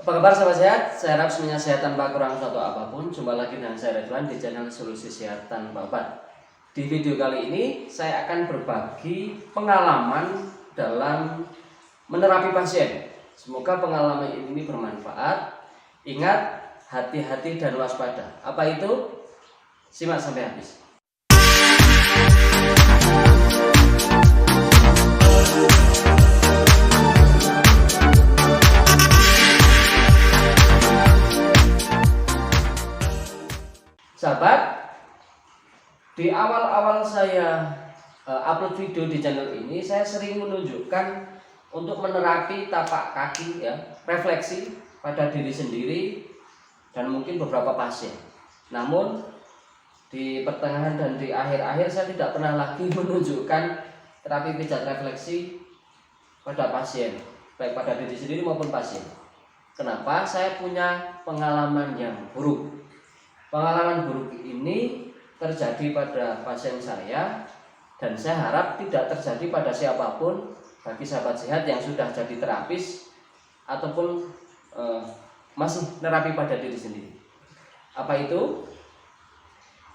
Apa kabar sahabat sehat? Saya harap semuanya sehat tanpa kurang suatu apapun. Jumpa lagi dengan saya Ridwan di channel Solusi Sehat Tanpa Obat. Di video kali ini saya akan berbagi pengalaman dalam menerapi pasien. Semoga pengalaman ini bermanfaat. Ingat, hati-hati dan waspada. Apa itu? Simak sampai habis. Sahabat, di awal-awal saya upload video di channel ini, saya sering menunjukkan untuk menerapi tapak kaki, refleksi pada diri sendiri dan mungkin beberapa pasien. Namun di pertengahan dan di akhir-akhir saya tidak pernah lagi menunjukkan terapi pijat refleksi pada pasien, baik pada diri sendiri maupun pasien. Kenapa? Saya punya pengalaman yang buruk. Pengalaman buruk ini terjadi pada pasien saya dan saya harap tidak terjadi pada siapapun bagi sahabat sehat yang sudah jadi terapis ataupun masih terapi pada diri sendiri. Apa itu?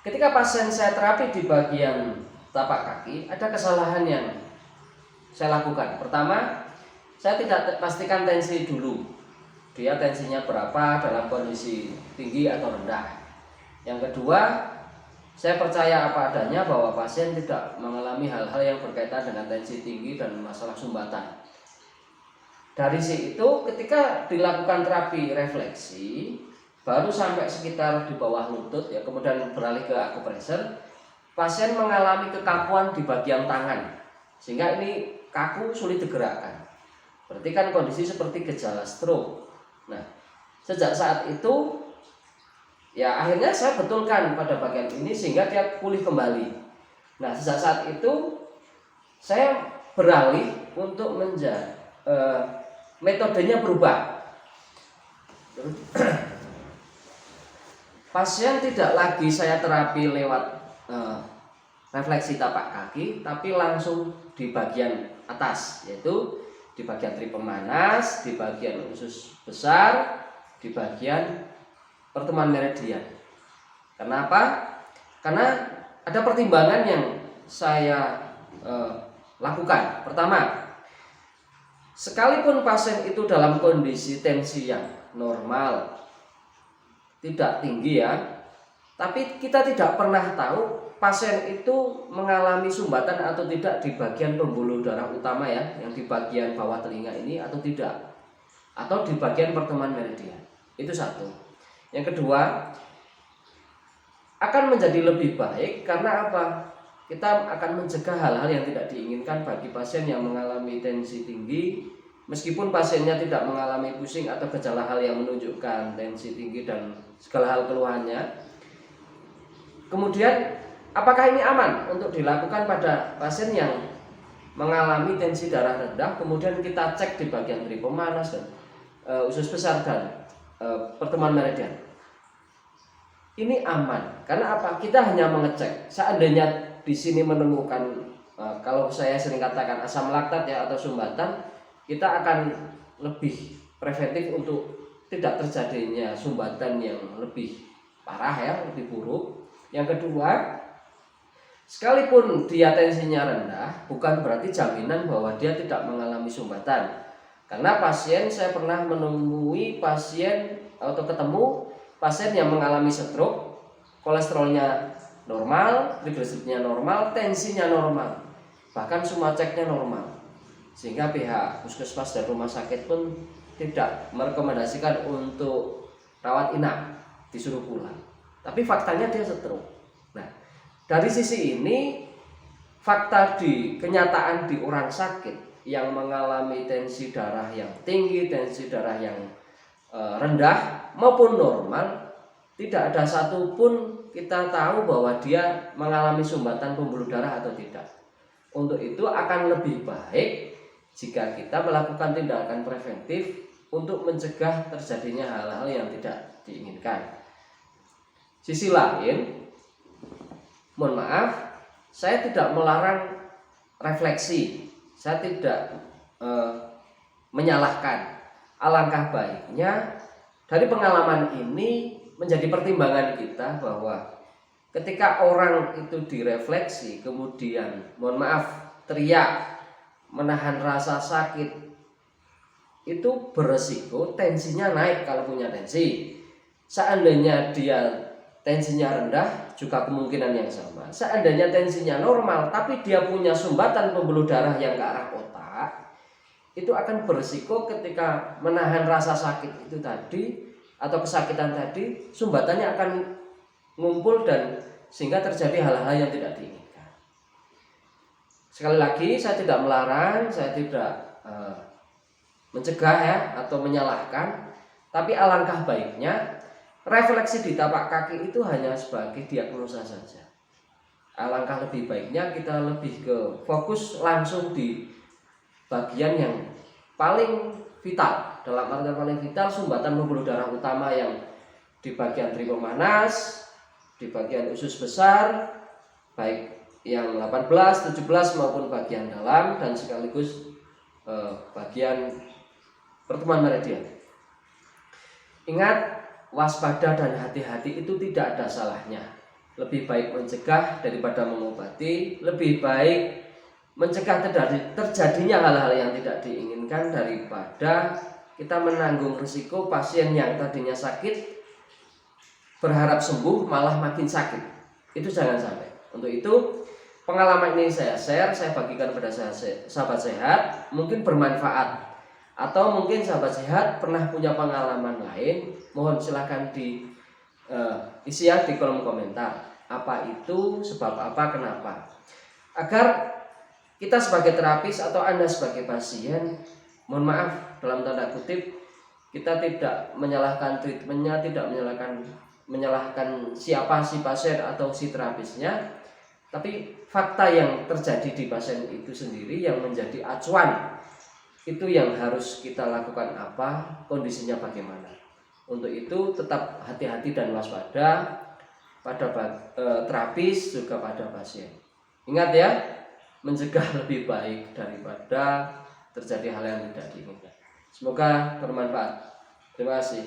Ketika pasien saya terapi di bagian tapak kaki, ada kesalahan yang saya lakukan. Pertama, saya tidak pastikan tensi dulu. Dia tensinya berapa, dalam kondisi tinggi atau rendah. Yang kedua, saya percaya apa adanya bahwa pasien tidak mengalami hal-hal yang berkaitan dengan tensi tinggi dan masalah sumbatan. Dari situ, ketika dilakukan terapi refleksi, baru sampai sekitar di bawah lutut, kemudian beralih ke akupressure, pasien mengalami kekakuan di bagian tangan, sehingga ini kaku, sulit digerakkan. Berarti kan kondisi seperti gejala stroke. Nah, sejak saat itu akhirnya saya betulkan pada bagian ini sehingga dia pulih kembali. Nah, sejak saat itu saya beralih untuk metodenya berubah. Pasien tidak lagi saya terapi lewat refleksi tapak kaki, tapi langsung di bagian atas, yaitu di bagian tri pemanas, di bagian usus besar, di bagian pertemuan meridian. Kenapa? Karena ada pertimbangan yang saya lakukan. Pertama, sekalipun pasien itu dalam kondisi tensi yang normal, tidak tinggi tapi kita tidak pernah tahu pasien itu mengalami sumbatan atau tidak di bagian pembuluh darah utama yang di bagian bawah telinga ini atau tidak, atau di bagian pertemuan meridian. Itu satu. Yang kedua, akan menjadi lebih baik karena apa? Kita akan mencegah hal-hal yang tidak diinginkan bagi pasien yang mengalami tensi tinggi, meskipun pasiennya tidak mengalami pusing atau gejala hal yang menunjukkan tensi tinggi dan segala hal keluhannya. Kemudian, apakah ini aman untuk dilakukan pada pasien yang mengalami tensi darah rendah, kemudian kita cek di bagian tri pemanas dan usus besar dan pertemuan meridian. Ini aman karena apa? Kita hanya mengecek. Seandainya di sini menemukan kalau saya sering katakan asam laktat atau sumbatan, kita akan lebih preventif untuk tidak terjadinya sumbatan yang lebih parah lebih buruk. Yang kedua, sekalipun dia tensinya rendah, bukan berarti jaminan bahwa dia tidak mengalami sumbatan. Karena saya pernah menemui pasien atau ketemu pasien yang mengalami stroke, kolesterolnya normal, trigliseridnya normal, tensinya normal, bahkan semua ceknya normal, sehingga pihak puskesmas dan rumah sakit pun tidak merekomendasikan untuk rawat inap, disuruh pulang. Tapi faktanya dia stroke. Nah, dari sisi ini, fakta di kenyataan di orang sakit yang mengalami tensi darah yang tinggi, tensi darah yang rendah maupun normal, tidak ada satupun kita tahu bahwa dia mengalami sumbatan pembuluh darah atau tidak. Untuk itu akan lebih baik jika kita melakukan tindakan preventif untuk mencegah terjadinya hal-hal yang tidak diinginkan. Sisi lain, mohon maaf, saya tidak melarang refleksi. Saya tidak menyalahkan. alangkah baiknya dari pengalaman ini menjadi pertimbangan kita bahwa ketika orang itu direfleksi kemudian mohon maaf teriak, menahan rasa sakit, itu beresiko tensinya naik kalau punya tensi. Seandainya dia tensinya rendah juga kemungkinan yang sama. Seandainya tensinya normal tapi dia punya sumbatan pembuluh darah yang ke arah otak, itu akan beresiko ketika menahan rasa sakit itu tadi atau kesakitan tadi, sumbatannya akan ngumpul dan sehingga terjadi hal-hal yang tidak diinginkan. Sekali lagi saya tidak melarang, saya tidak mencegah ya atau menyalahkan, tapi alangkah baiknya refleksi di tapak kaki itu hanya sebagai diagnosa saja. Alangkah lebih baiknya kita lebih ke fokus langsung di bagian yang paling vital. Dalam artian paling vital, sumbatan pembuluh darah utama yang di bagian trigomanas, di bagian usus besar, baik yang 18, 17 maupun bagian dalam dan sekaligus bagian pertemuan meridian. Ingat, waspada dan hati-hati itu tidak ada salahnya. Lebih baik mencegah daripada mengobati, lebih baik mencegah terjadinya hal-hal yang tidak diinginkan daripada kita menanggung risiko pasien yang tadinya sakit berharap sembuh malah makin sakit. Itu jangan sampai. Untuk itu pengalaman ini saya share, saya bagikan kepada sahabat sehat, mungkin bermanfaat. Atau mungkin sahabat sehat pernah punya pengalaman lain, mohon silahkan isi di kolom komentar. Apa itu, sebab apa, kenapa. Agar kita sebagai terapis atau Anda sebagai pasien, mohon maaf dalam tanda kutip, kita tidak menyalahkan treatmentnya, tidak menyalahkan siapa si pasien atau si terapisnya, tapi fakta yang terjadi di pasien itu sendiri yang menjadi acuan. Itu yang harus kita lakukan apa, kondisinya bagaimana. Untuk itu tetap hati-hati dan waspada pada terapis juga pada pasien. Ingat ya, mencegah lebih baik daripada terjadi hal yang tidak diinginkan. Semoga bermanfaat. Terima kasih.